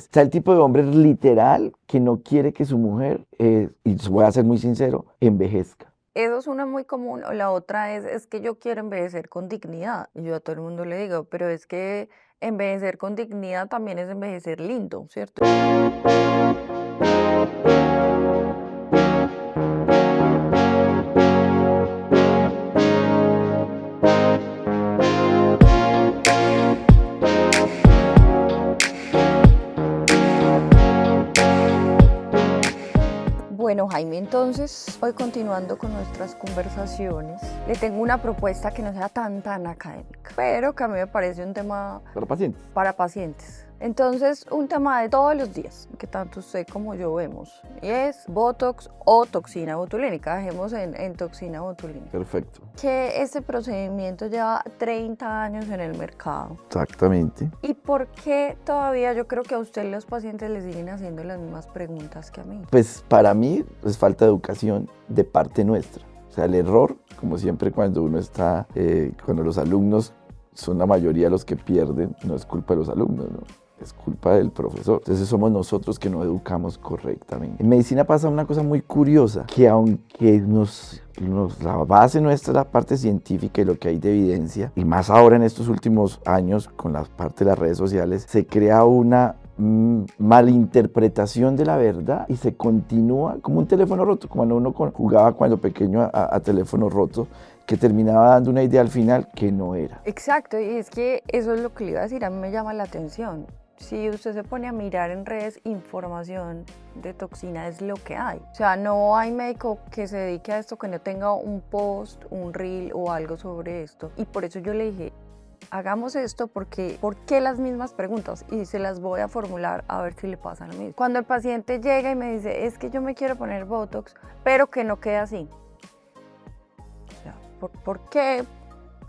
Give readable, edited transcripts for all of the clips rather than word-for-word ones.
Está el tipo de hombre literal que no quiere que su mujer, y voy a ser muy sincero, envejezca. Eso es una muy común, o la otra es que yo quiero envejecer con dignidad. Y yo a todo el mundo le digo, pero es que envejecer con dignidad también es envejecer lindo, ¿cierto? Bueno, Jaime, entonces, hoy continuando con nuestras conversaciones, le tengo una propuesta que no sea tan académica, pero que a mí me parece un tema Para pacientes. para pacientes. Entonces, un tema de todos los días, que tanto usted como yo vemos, y es Botox o toxina botulínica. Dejemos en toxina botulínica. Perfecto. Que este procedimiento lleva 30 años en el mercado. Exactamente. ¿Y por qué todavía yo creo que a usted los pacientes le siguen haciendo las mismas preguntas que a mí? Pues para mí es falta de educación de parte nuestra. O sea, el error, como siempre cuando uno está, cuando los alumnos son la mayoría los que pierden, no es culpa de los alumnos, ¿no? Es culpa del profesor. Entonces somos nosotros que no educamos correctamente. En medicina pasa una cosa muy curiosa, que aunque la base nuestra, la parte científica y lo que hay de evidencia, y más ahora en estos últimos años con la parte de las redes sociales, se crea una malinterpretación de la verdad y se continúa como un teléfono roto, como uno jugaba cuando pequeño a teléfono roto, que terminaba dando una idea al final que no era. Exacto, y es que eso es lo que le iba a decir, a mí me llama la atención. Si usted se pone a mirar en redes, información de toxina es lo que hay. O sea, no hay médico que se dedique a esto que no tenga un post, un reel o algo sobre esto. Y por eso yo le dije, hagamos esto porque, ¿por qué las mismas preguntas? Y se las voy a formular a ver si le pasa lo mismo. Cuando el paciente llega y me dice, es que yo me quiero poner Botox, pero que no quede así. O sea, ¿por qué?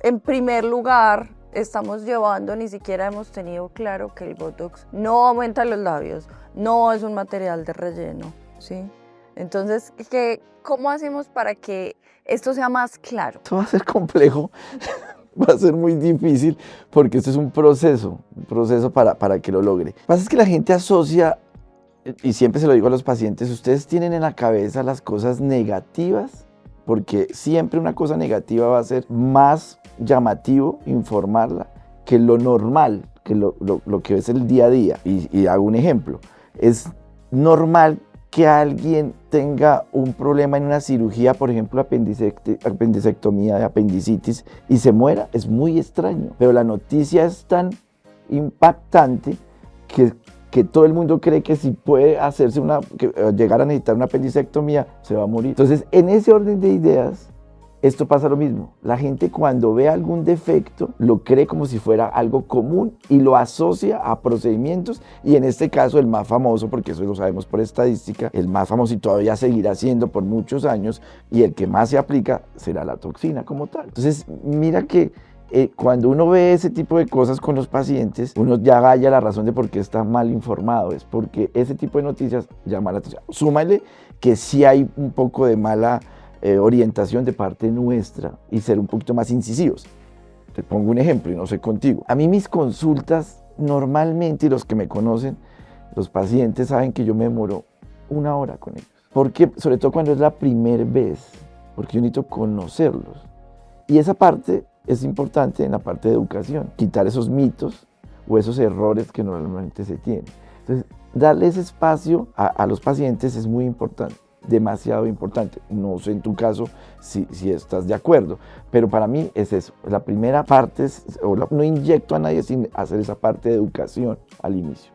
En primer lugar, estamos llevando, ni siquiera hemos tenido claro que el Botox no aumenta los labios, no es un material de relleno, ¿sí? Entonces, ¿cómo hacemos para que esto sea más claro? Esto va a ser complejo, va a ser muy difícil porque esto es un proceso para que lo logre. Lo que pasa es que la gente asocia, y siempre se lo digo a los pacientes, ustedes tienen en la cabeza las cosas negativas, porque siempre una cosa negativa va a ser más llamativo informarla que lo normal, que lo que es el día a día. Y hago un ejemplo. Es normal que alguien tenga un problema en una cirugía, por ejemplo, apendicectomía de apendicitis, y se muera. Es muy extraño. Pero la noticia es tan impactante que todo el mundo cree que si puede llegar a necesitar una apendicectomía, se va a morir. Entonces, en ese orden de ideas, esto pasa lo mismo. La gente cuando ve algún defecto, lo cree como si fuera algo común y lo asocia a procedimientos, y en este caso el más famoso, porque eso lo sabemos por estadística, el más famoso y todavía seguirá siendo por muchos años, y el que más se aplica será la toxina como tal. Entonces, mira que cuando uno ve ese tipo de cosas con los pacientes, uno ya halla la razón de por qué está mal informado. Es porque ese tipo de noticias llama la atención. Súmale que sí hay un poco de mala orientación de parte nuestra y ser un poquito más incisivos. Te pongo un ejemplo y no sé contigo. A mí mis consultas normalmente, y los que me conocen, los pacientes saben que yo me demoro 1 hora con ellos. Porque, sobre todo cuando es la primera vez, porque yo necesito conocerlos. Y esa parte es importante en la parte de educación, quitar esos mitos o esos errores que normalmente se tienen. Entonces, darle ese espacio a los pacientes es muy importante, demasiado importante. No sé en tu caso si estás de acuerdo, pero para mí es eso. La primera parte no inyecto a nadie sin hacer esa parte de educación al inicio.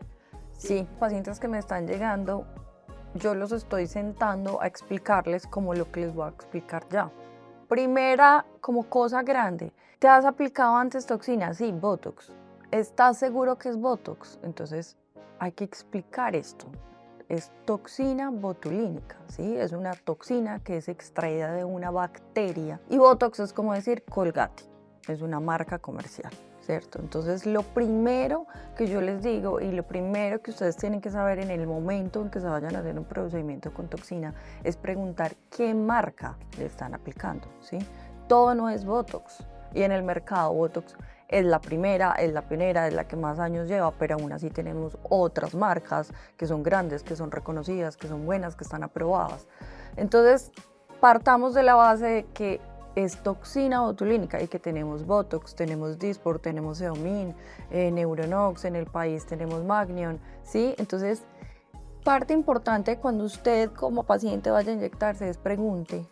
Sí, pacientes que me están llegando, yo los estoy sentando a explicarles como lo que les voy a explicar ya. Primera, como cosa grande, ¿te has aplicado antes toxina? Sí, Botox. ¿Estás seguro que es Botox? Entonces hay que explicar esto. Es toxina botulínica, ¿sí? Es una toxina que es extraída de una bacteria. Y Botox es como decir Colgate, es una marca comercial, ¿cierto? Entonces lo primero que yo les digo y lo primero que ustedes tienen que saber en el momento en que se vayan a hacer un procedimiento con toxina es preguntar qué marca le están aplicando, ¿sí? Todo no es Botox, y en el mercado Botox es la primera, es la pionera, es la que más años lleva, pero aún así tenemos otras marcas que son grandes, que son reconocidas, que son buenas, que están aprobadas. Entonces, partamos de la base de que es toxina botulínica y que tenemos Botox, tenemos Dysport, tenemos Xeomin, Neuronox, en el país tenemos Magnion, ¿sí? Entonces, parte importante cuando usted como paciente vaya a inyectarse es pregunte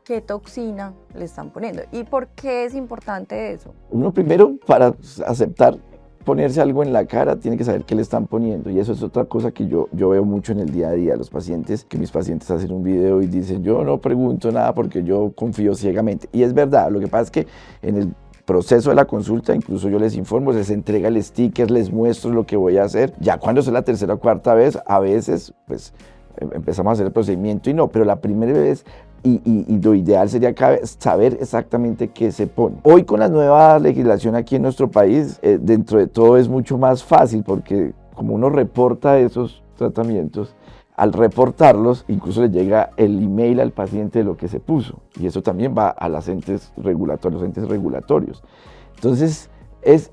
qué toxina le están poniendo y por qué es importante eso. Uno primero, para aceptar ponerse algo en la cara, tiene que saber qué le están poniendo, y eso es otra cosa que yo veo mucho en el día a día, los pacientes, que mis pacientes hacen un video y dicen, yo no pregunto nada porque yo confío ciegamente, y es verdad. Lo que pasa es que en el proceso de la consulta, incluso yo les informo, les entrega el sticker, les muestro lo que voy a hacer. Ya cuando es la tercera o cuarta vez, a veces pues empezamos a hacer el procedimiento y no, pero la primera vez y lo ideal sería saber exactamente qué se pone. Hoy con la nueva legislación aquí en nuestro país, dentro de todo es mucho más fácil, porque como uno reporta esos tratamientos, al reportarlos incluso le llega el email al paciente de lo que se puso, y eso también va a los entes regulatorios. Entonces,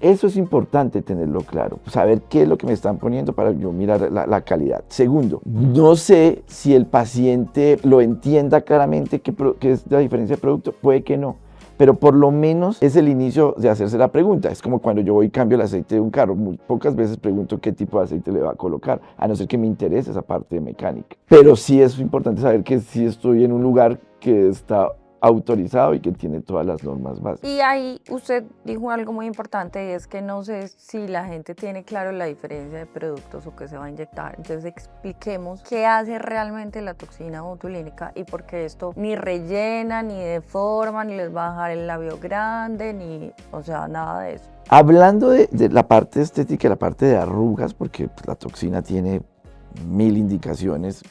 eso es importante tenerlo claro, saber qué es lo que me están poniendo para yo mirar la calidad. Segundo, no sé si el paciente lo entienda claramente qué es la diferencia de producto, puede que no, pero por lo menos es el inicio de hacerse la pregunta. Es como cuando yo voy y cambio el aceite de un carro, muy pocas veces pregunto qué tipo de aceite le va a colocar, a no ser que me interese esa parte de mecánica. Pero sí es importante saber que sí estoy en un lugar que está autorizado y que tiene todas las normas básicas. Y ahí usted dijo algo muy importante, y es que no sé si la gente tiene claro la diferencia de productos o qué se va a inyectar. Entonces expliquemos qué hace realmente la toxina botulínica y por qué esto ni rellena, ni deforma, ni les va a dejar el labio grande, ni, o sea, nada de eso. Hablando de la parte estética, la parte de arrugas, porque pues, la toxina tiene 1000 indicaciones,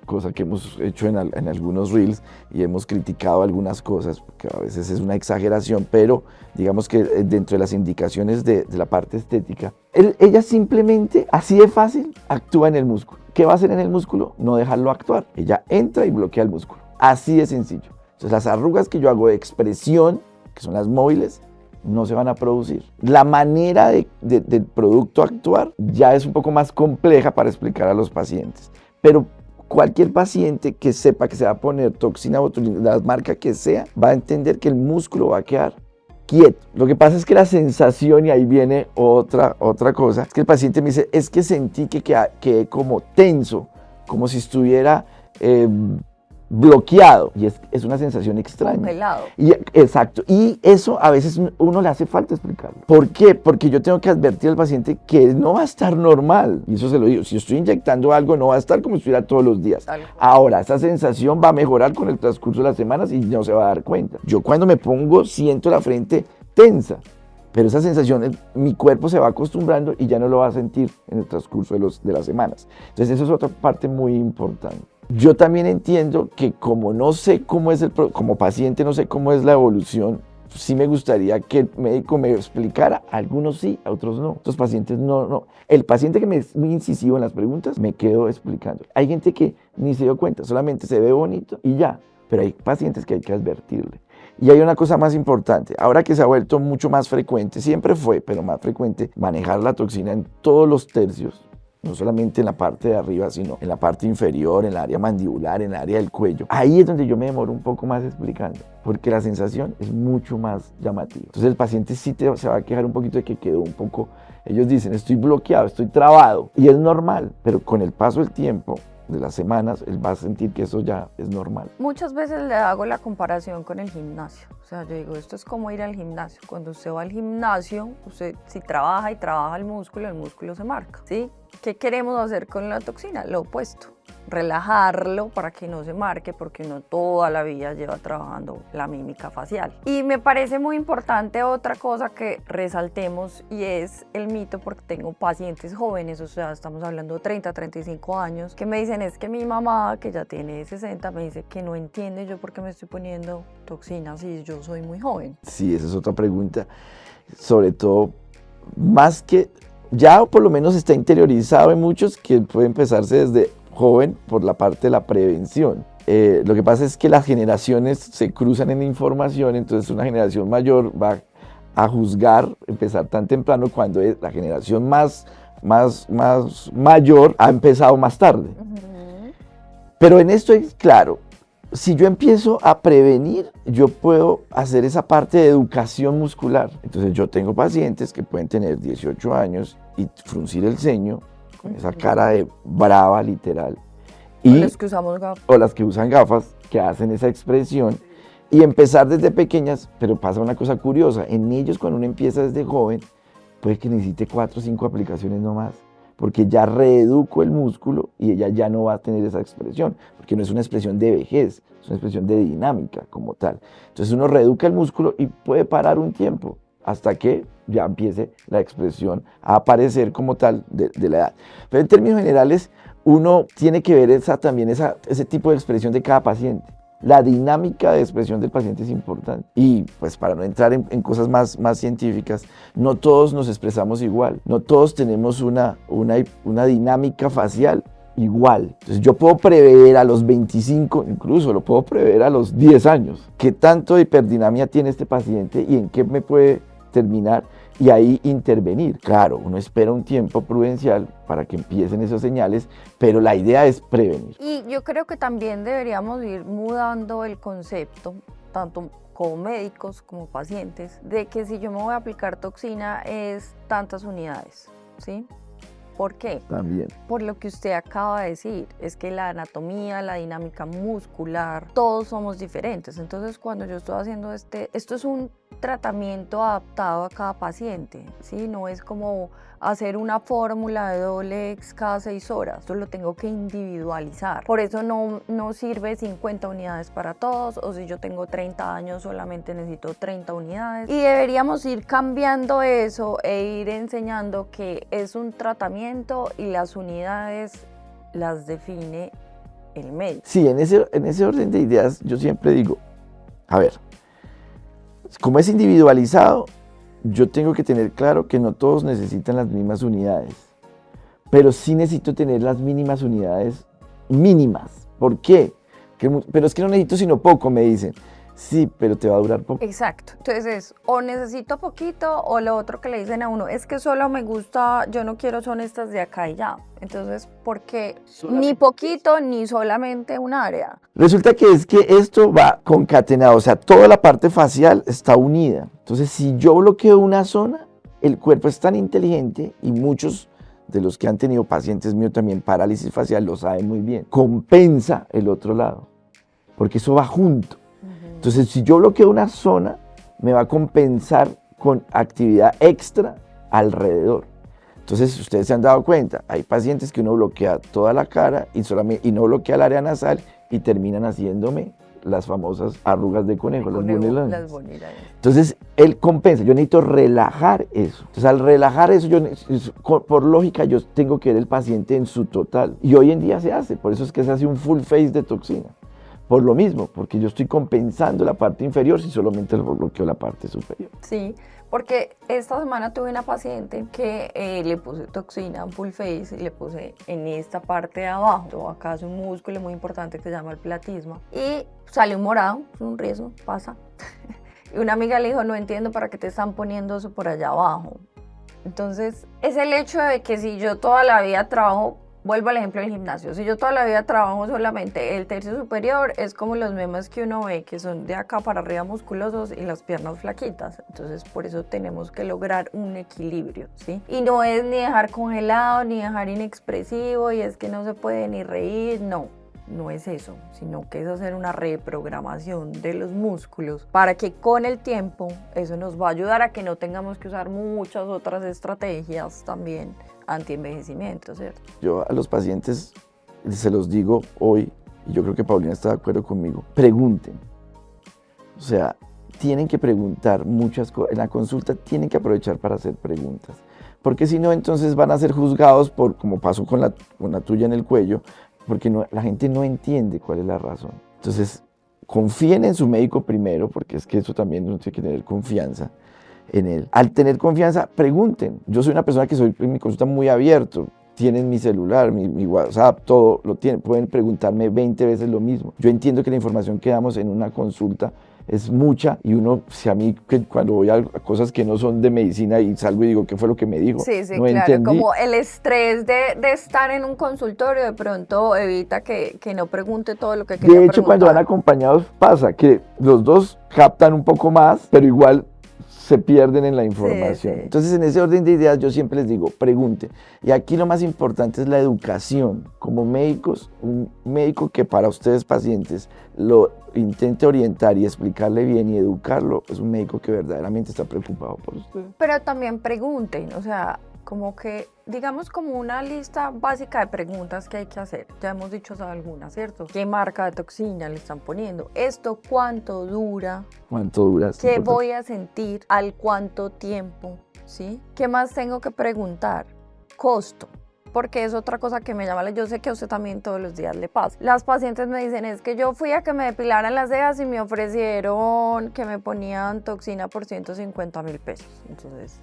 cosa que hemos hecho en algunos reels y hemos criticado algunas cosas, porque a veces es una exageración, pero digamos que dentro de las indicaciones de la parte estética, ella simplemente, así de fácil, actúa en el músculo. ¿Qué va a hacer en el músculo? No dejarlo actuar. Ella entra y bloquea el músculo. Así de sencillo. Entonces las arrugas que yo hago de expresión, que son las móviles, no se van a producir. La manera del producto actuar ya es un poco más compleja para explicar a los pacientes, pero cualquier paciente que sepa que se va a poner toxina botulínica, la marca que sea, va a entender que el músculo va a quedar quieto. Lo que pasa es que la sensación, y ahí viene otra cosa, es que el paciente me dice, es que sentí que quedé como tenso, como si estuviera bloqueado, y es una sensación extraña. Congelado. Exacto, y eso a veces uno le hace falta explicarlo. ¿Por qué? Porque yo tengo que advertir al paciente que no va a estar normal, y eso se lo digo, si estoy inyectando algo no va a estar como si estuviera todos los días. Ahora, esa sensación va a mejorar con el transcurso de las semanas y no se va a dar cuenta. Yo cuando me pongo siento la frente tensa, pero esa sensación, mi cuerpo se va acostumbrando y ya no lo va a sentir en el transcurso de las semanas. Entonces eso es otra parte muy importante. Yo también entiendo que como no sé cómo es como paciente no sé cómo es la evolución, sí me gustaría que el médico me explicara. Algunos sí, a otros no. Otros pacientes no. El paciente que me es muy incisivo en las preguntas, me quedo explicando. Hay gente que ni se dio cuenta, solamente se ve bonito y ya. Pero hay pacientes que hay que advertirle. Y hay una cosa más importante, ahora que se ha vuelto mucho más frecuente, siempre fue, pero más frecuente, manejar la toxina en todos los tercios, no solamente en la parte de arriba, sino en la parte inferior, en el área mandibular, en el área del cuello. Ahí es donde yo me demoro un poco más explicando, porque la sensación es mucho más llamativa. Entonces el paciente sí se va a quejar un poquito de que quedó un poco, ellos dicen, estoy bloqueado, estoy trabado, y es normal, pero con el paso del tiempo, de las semanas, él va a sentir que eso ya es normal. Muchas veces le hago la comparación con el gimnasio. O sea, yo digo, esto es como ir al gimnasio. Cuando usted va al gimnasio, usted si trabaja el músculo se marca, ¿sí? ¿Qué queremos hacer con la toxina? Lo opuesto. Relajarlo para que no se marque, porque uno toda la vida lleva trabajando la mímica facial. Y me parece muy importante otra cosa que resaltemos, y es el mito, porque tengo pacientes jóvenes, o sea, estamos hablando de 30, 35 años, que me dicen, es que mi mamá, que ya tiene 60, me dice que no entiende yo por qué me estoy poniendo toxinas si yo soy muy joven. Sí, esa es otra pregunta, sobre todo, más que ya por lo menos está interiorizado en muchos, que puede empezarse desde joven por la parte de la prevención. Lo que pasa es que las generaciones se cruzan en información, entonces una generación mayor va a juzgar, empezar tan temprano cuando la generación más mayor ha empezado más tarde. Pero en esto es claro, si yo empiezo a prevenir, yo puedo hacer esa parte de educación muscular. Entonces yo tengo pacientes que pueden tener 18 años y fruncir el ceño, con esa cara de brava literal. O las que usamos gafas. O las que usan gafas, que hacen esa expresión. Y empezar desde pequeñas, pero pasa una cosa curiosa, en ellos cuando uno empieza desde joven, puede que necesite 4 o 5 aplicaciones no más, porque ya reeduco el músculo y ella ya no va a tener esa expresión, porque no es una expresión de vejez, es una expresión de dinámica como tal. Entonces uno reeduca el músculo y puede parar un tiempo hasta que ya empiece la expresión a aparecer como tal de la edad. Pero en términos generales, uno tiene que ver también ese tipo de expresión de cada paciente. La dinámica de expresión del paciente es importante. Y pues para no entrar en cosas más científicas, no todos nos expresamos igual, no todos tenemos una dinámica facial igual. Entonces yo puedo prever a los 25, incluso lo puedo prever a los 10 años, qué tanto de hiperdinamia tiene este paciente y en qué me puede terminar y ahí intervenir. Claro, uno espera un tiempo prudencial para que empiecen esos señales, pero la idea es prevenir. Y yo creo que también deberíamos ir mudando el concepto, tanto como médicos como pacientes, de que si yo me voy a aplicar toxina es tantas unidades, ¿sí? ¿Por qué? También. Por lo que usted acaba de decir, es que la anatomía, la dinámica muscular, todos somos diferentes. Entonces, cuando yo estoy haciendo esto es un tratamiento adaptado a cada paciente, ¿sí? No es como hacer una fórmula de Dolex cada 6 horas, yo lo tengo que individualizar. Por eso no sirve 50 unidades para todos, o si yo tengo 30 años solamente necesito 30 unidades. Y deberíamos ir cambiando eso e ir enseñando que es un tratamiento y las unidades las define el médico. Sí, en ese orden de ideas yo siempre digo, a ver, como es individualizado, yo tengo que tener claro que no todos necesitan las mismas unidades, pero sí necesito tener las mínimas unidades mínimas. ¿Por qué? Pero es que no necesito sino poco, me dicen. Sí, pero te va a durar poco. Exacto. Entonces, o necesito poquito, o lo otro que le dicen a uno, es que solo me gusta, yo no quiero son estas de acá y ya. Entonces, ¿por qué ni poquito ni solamente un área? Resulta que esto va concatenado, o sea, toda la parte facial está unida. Entonces, si yo bloqueo una zona, el cuerpo es tan inteligente y muchos de los que han tenido pacientes míos también parálisis facial lo saben muy bien, compensa el otro lado, porque eso va junto. Entonces, si yo bloqueo una zona, me va a compensar con actividad extra alrededor. Entonces, ustedes se han dado cuenta, hay pacientes que uno bloquea toda la cara y no bloquea el área nasal y terminan haciéndome las famosas arrugas de conejo, las bonelanas. Entonces, él compensa. Yo necesito relajar eso. Entonces, al relajar eso, por lógica, yo tengo que ver el paciente en su total. Y hoy en día se hace, por eso es que se hace un full face de toxina. Por lo mismo, porque yo estoy compensando la parte inferior si solamente bloqueo la parte superior. Sí, porque esta semana tuve una paciente que le puse toxina en full face y le puse en esta parte de abajo. Acá es un músculo muy importante que se llama el platisma. Y salió morado, es un riesgo, pasa. Y una amiga le dijo, no entiendo para qué te están poniendo eso por allá abajo. Entonces, es el hecho de que si yo toda la vida trabajo, vuelvo al ejemplo del gimnasio, si yo toda la vida trabajo solamente el tercio superior, es como los memes que uno ve que son de acá para arriba musculosos y las piernas flaquitas. Entonces por eso tenemos que lograr un equilibrio, ¿sí? Y no es ni dejar congelado, ni dejar inexpresivo, y es que no se puede ni reír, no es eso, sino que es hacer una reprogramación de los músculos para que con el tiempo eso nos va a ayudar a que no tengamos que usar muchas otras estrategias también anti-envejecimiento, ¿cierto? Yo a los pacientes se los digo hoy, y yo creo que Paulina está de acuerdo conmigo, pregunten. O sea, tienen que preguntar muchas cosas. En la consulta tienen que aprovechar para hacer preguntas. Porque si no, entonces van a ser juzgados por, como pasó con la tuya en el cuello, porque la gente no entiende cuál es la razón. Entonces, confíen en su médico primero, porque es que eso también uno tiene que tener confianza en él. Al tener confianza, pregunten. Yo soy una persona que soy en mi consulta muy abierto. Tienen mi celular, mi WhatsApp, todo lo tienen. Pueden preguntarme 20 veces lo mismo. Yo entiendo que la información que damos en una consulta es mucha y uno, si a mí que cuando voy a cosas que no son de medicina y salgo y digo, ¿qué fue lo que me dijo? Sí, sí, No claro, entendí. como el estrés de estar en un consultorio de pronto evita que no pregunte todo lo que quería De hecho, cuando van preguntar. acompañados pasa que los dos captan un poco más, pero igual se pierden en la información. sí. Entonces, en ese orden de ideas, yo siempre les digo, pregunte. Y aquí lo más importante es la educación. Como médicos, un médico que para ustedes pacientes lo intente orientar y explicarle bien y educarlo, es un médico que verdaderamente está preocupado por usted. Pero también pregunten, o sea, como que, digamos, como una lista básica de preguntas que hay que hacer. Ya hemos dicho algunas, ¿cierto? ¿Qué marca de toxina le están poniendo? ¿Esto cuánto dura? ¿Cuánto dura? ¿Qué voy a sentir? ¿Al cuánto tiempo? ¿Sí? ¿Qué más tengo que preguntar? Costo. Porque es otra cosa que me llama, yo sé que a usted también todos los días le pasa. Las pacientes me dicen, es que yo fui a que me depilaran las cejas y me ofrecieron que me ponían toxina por 150.000 pesos. Entonces,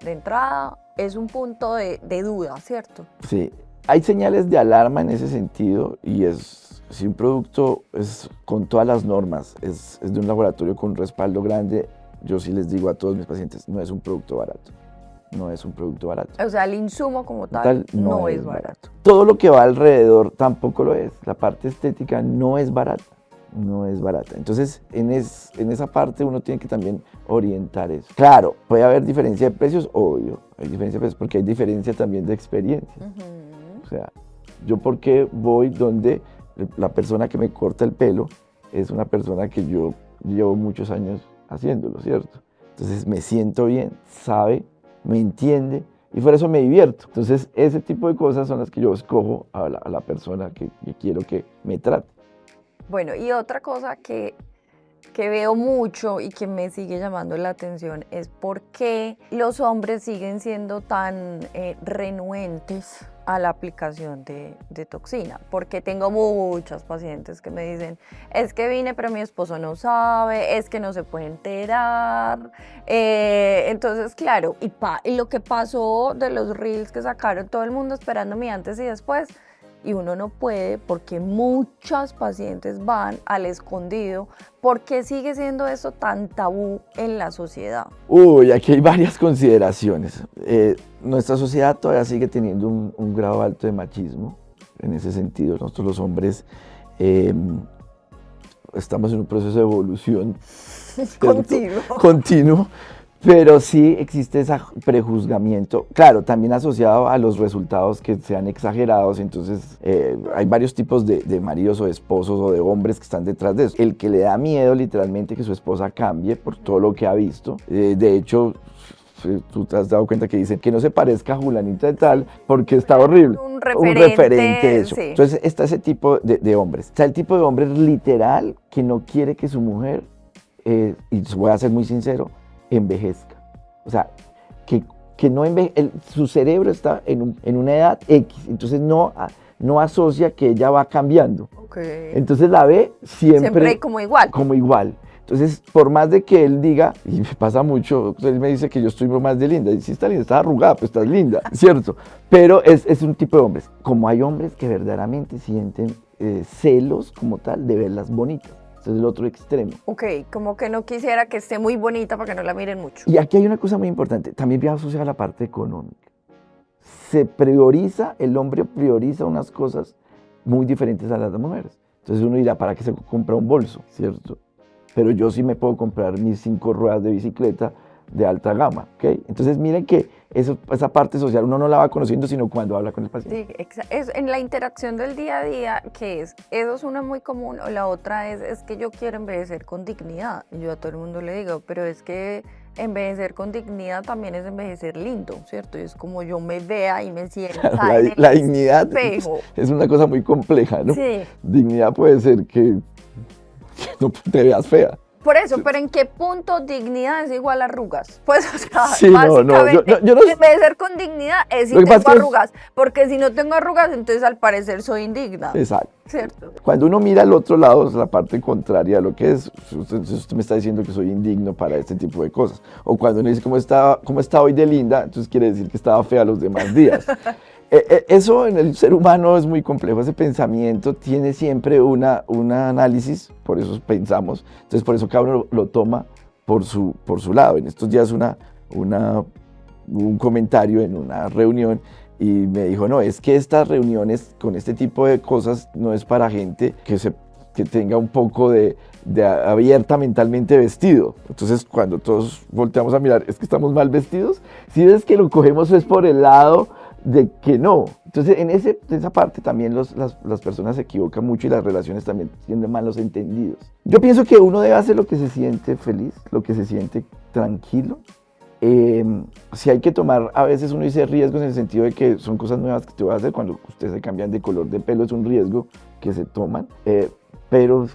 de entrada, es un punto de duda, ¿cierto? Sí, hay señales de alarma en ese sentido y si un producto es con todas las normas, es de un laboratorio con respaldo grande, yo sí les digo a todos mis pacientes, no es un producto barato. No es un producto barato. O sea, el insumo como tal no es barato. Todo lo que va alrededor tampoco lo es. La parte estética no es barata. No es barata. Entonces, en esa parte uno tiene que también orientar eso. Claro, puede haber diferencia de precios, obvio. Hay diferencia de precios porque hay diferencia también de experiencia. O sea, yo porque voy donde la persona que me corta el pelo es una persona que yo llevo muchos años haciéndolo, ¿cierto? Entonces me siento bien, sabe, me entiende y por eso me divierto. Entonces ese tipo de cosas son las que yo escojo a la persona que quiero que me trate. Bueno, y otra cosa que veo mucho y que me sigue llamando la atención es por qué los hombres siguen siendo tan renuentes a la aplicación de toxina, porque tengo muchas pacientes que me dicen, es que vine pero mi esposo no sabe, es que no se puede enterar, entonces claro, y lo que pasó de los reels que sacaron, todo el mundo esperando mi antes y después, y uno no puede porque muchas pacientes van al escondido. ¿Por qué sigue siendo eso tan tabú en la sociedad? Uy, aquí hay varias consideraciones. Nuestra sociedad todavía sigue teniendo un grado alto de machismo. En ese sentido, nosotros los hombres estamos en un proceso de evolución continuo. Pero sí existe ese prejuzgamiento, claro, también asociado a los resultados que sean exagerados, entonces hay varios tipos de maridos o de esposos o de hombres que están detrás de eso. El que le da miedo literalmente que su esposa cambie por todo lo que ha visto, de hecho, tú te has dado cuenta que dicen que no se parezca a Julanita de tal porque está horrible. Un referente eso. Sí. Entonces está ese tipo de hombres. Está el tipo de hombre literal que no quiere que su mujer, y voy a ser muy sincero, envejezca. O sea, que no su cerebro está en una edad X, entonces no asocia que ella va cambiando. Okay. Entonces la ve siempre como igual. Como igual. Entonces, por más de que él diga, y me pasa mucho, él me dice que yo estoy más de linda, y si está linda, está arrugada, pues estás linda, ¿cierto? Pero es un tipo de hombres. Como hay hombres que verdaderamente sienten celos como tal de verlas bonitas. Ese es el otro extremo. Ok, como que no quisiera que esté muy bonita para que no la miren mucho. Y aquí hay una cosa muy importante, también viene asociada a la parte económica. El hombre prioriza unas cosas muy diferentes a las mujeres. Entonces uno dirá, ¿para qué se compra un bolso? ¿Cierto? Pero yo sí me puedo comprar mis 5 ruedas de bicicleta de alta gama, ¿ok? Entonces miren que esa parte social uno no la va conociendo sino cuando habla con el paciente. Sí, es en la interacción del día a día, eso es una muy común, o la otra es que yo quiero envejecer con dignidad. Y yo a todo el mundo le digo, pero es que envejecer con dignidad también es envejecer lindo, ¿cierto? Y es como yo me vea y me sienta la dignidad espejo. Es una cosa muy compleja, ¿no? Sí. Dignidad puede ser que no te veas fea. Por eso, pero ¿en qué punto dignidad es igual a arrugas? Pues, o sea, sí, básicamente, yo no, envejecer con dignidad es si tengo arrugas, porque si no tengo arrugas, entonces al parecer soy indigna. Exacto. ¿Cierto? Cuando uno mira al otro lado, es la parte contraria a lo que es. Usted me está diciendo que soy indigno para este tipo de cosas. O cuando uno dice, ¿cómo está hoy de linda? Entonces quiere decir que estaba fea los demás días. Eso en el ser humano es muy complejo, ese pensamiento tiene siempre un análisis, por eso pensamos, entonces por eso cada uno lo toma por su lado. En estos días un comentario en una reunión y me dijo, no, es que estas reuniones con este tipo de cosas no es para gente que tenga un poco de abierta mentalmente vestido. Entonces cuando todos volteamos a mirar, es que estamos mal vestidos, si ves que lo cogemos es por el lado de que no. Entonces en esa parte también las personas se equivocan mucho y las relaciones también tienen malos entendidos. Yo pienso que uno debe hacer lo que se siente feliz, lo que se siente tranquilo. Si hay que tomar, a veces uno dice riesgos en el sentido de que son cosas nuevas que te voy a hacer, cuando ustedes se cambian de color de pelo es un riesgo que se toman, pero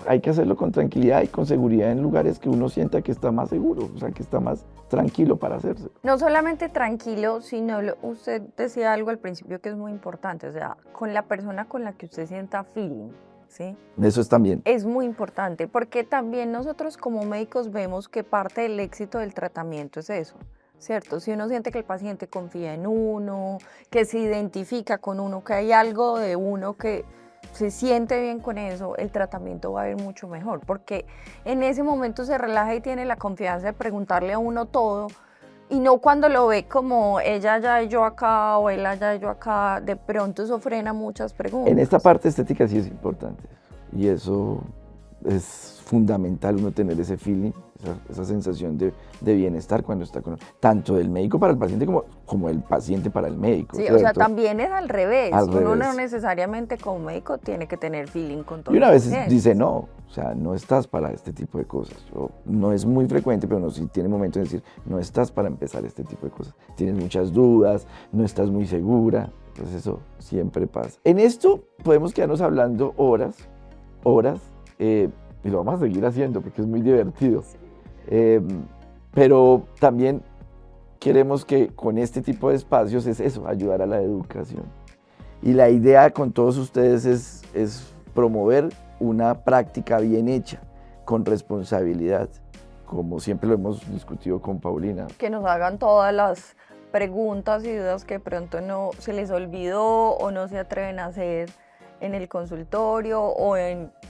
hay que hacerlo con tranquilidad y con seguridad en lugares que uno sienta que está más seguro, o sea, que está más tranquilo para hacerse. No solamente tranquilo, sino usted decía algo al principio que es muy importante, o sea, con la persona con la que usted sienta feeling, ¿sí? Eso es también. Es muy importante, porque también nosotros como médicos vemos que parte del éxito del tratamiento es eso, ¿cierto? Si uno siente que el paciente confía en uno, que se identifica con uno, que hay algo de uno que se siente bien con eso, el tratamiento va a ir mucho mejor, porque en ese momento se relaja y tiene la confianza de preguntarle a uno todo, y no cuando lo ve como ella allá y yo acá, o él allá y yo acá, de pronto eso frena muchas preguntas. En esta parte estética sí es importante, y eso es fundamental, uno tener ese feeling, esa sensación de bienestar cuando está con tanto del médico para el paciente como el paciente para el médico. Sí, ¿cierto? o sea, también es al revés. Al Uno revés. no necesariamente como médico tiene que tener feeling con todo. Y una vez dice no, o sea, no estás para este tipo de cosas. No es muy frecuente, pero sí tiene momentos de decir, no estás para empezar este tipo de cosas. Tienes muchas dudas, no estás muy segura, entonces eso siempre pasa. En esto podemos quedarnos hablando horas, y lo vamos a seguir haciendo porque es muy divertido. Pero también queremos que con este tipo de espacios es eso, ayudar a la educación. Y la idea con todos ustedes es promover una práctica bien hecha, con responsabilidad, como siempre lo hemos discutido con Paulina. Que nos hagan todas las preguntas y dudas que de pronto no se les olvidó o no se atreven a hacer en el consultorio o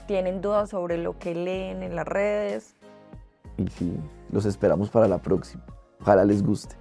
tienen dudas sobre lo que leen en las redes. Y sí, los esperamos para la próxima. Ojalá les guste.